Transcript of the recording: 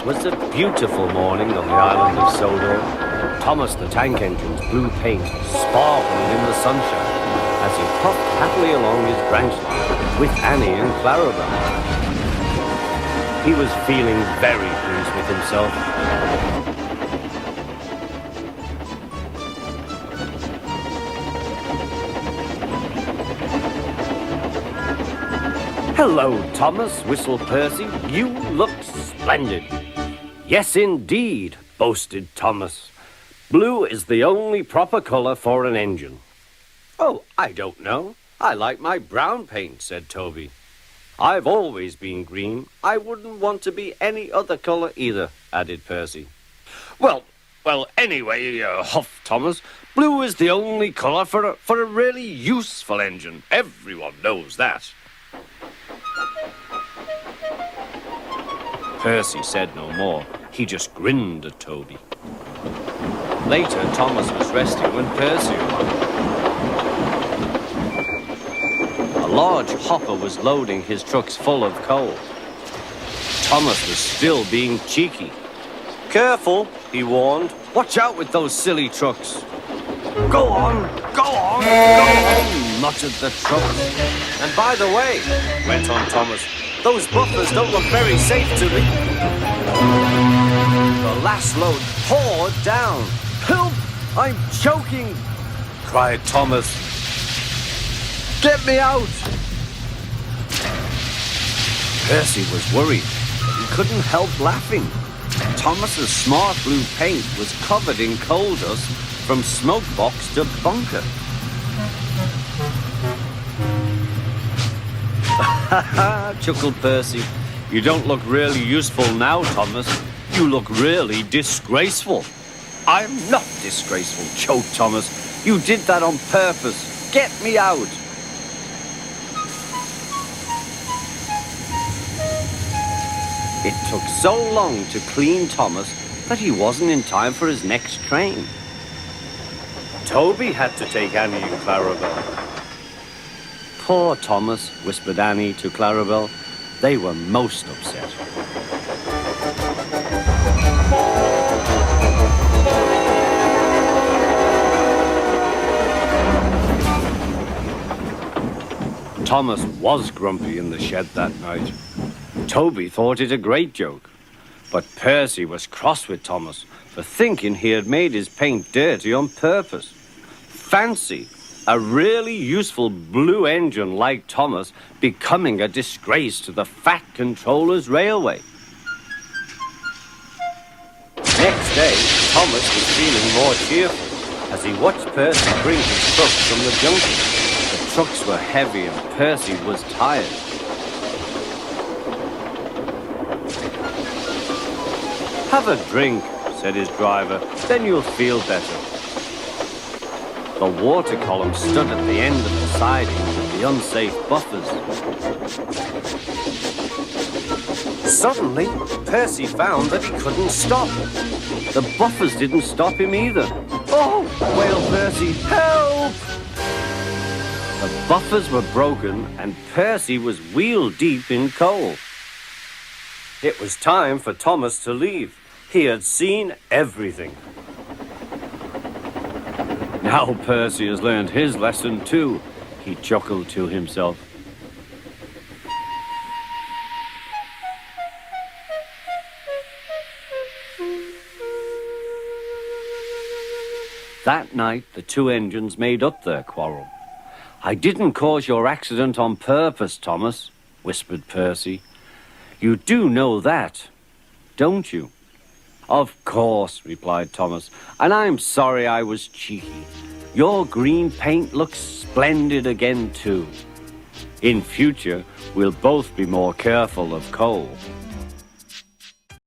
was a beautiful morning on the island of Sodor. Thomas the tank engine's blue paint sparkled in the sunshine as he puffed happily along his branch line with Annie and Clarabelle. He was feeling very pleased with himself. "Hello, Thomas," whistled Percy. "You look splendid." "Yes, indeed," boasted Thomas. "Blue is the only proper colour for an engine." "Oh, I don't know. I like my brown paint," said Toby. "I've always been green. I wouldn't want to be any other colour either," added Percy. Well, anyway, huffed Thomas, "blue is the only colour for a really useful engine. Everyone knows that." Percy said no more. He just grinned at Toby. Later, Thomas was resting when Percy arrived. A large hopper was loading his trucks full of coal. Thomas was still being cheeky. "Careful," he warned. "Watch out with those silly trucks." Go on, go on, muttered the trucks. "And by the way," went on Thomas, "those buffers don't look very safe to me." The last load poured down. "Help! I'm choking!" cried Thomas. "Get me out!" Percy was worried, but he couldn't help laughing. Thomas's smart blue paint was covered in coal dust from smoke box to bunker. "Ha ha!" chuckled Percy. "You don't look really useful now, Thomas. You look really disgraceful." "I'm not disgraceful," choked Thomas. "You did that on purpose. Get me out." It took so long to clean Thomas that he wasn't in time for his next train. Toby had to take Annie and Clarabelle. "Poor Thomas," whispered Annie to Clarabelle. They were most upset. Thomas was grumpy in the shed that night. Toby thought it a great joke, but Percy was cross with Thomas for thinking he had made his paint dirty on purpose. Fancy a really useful blue engine like Thomas becoming a disgrace to the Fat Controller's Railway. Next day, Thomas was feeling more cheerful as he watched Percy bring his trucks from the junction. The trucks were heavy and Percy was tired. "Have a drink," said his driver, "then you'll feel better." The water column stood at the end of the siding with the unsafe buffers. Suddenly, Percy found that he couldn't stop. The buffers didn't stop him either. "Oh!" wailed Percy. "Help!" The buffers were broken and Percy was wheel-deep in coal. It was time for Thomas to leave. He had seen everything. "Now Percy has learned his lesson too," he chuckled to himself. That night, the two engines made up their quarrel. "I didn't cause your accident on purpose, Thomas," whispered Percy. "You do know that, don't you?" "Of course," replied Thomas, "and I'm sorry I was cheeky. Your green paint looks splendid again, too. In future, we'll both be more careful of coal."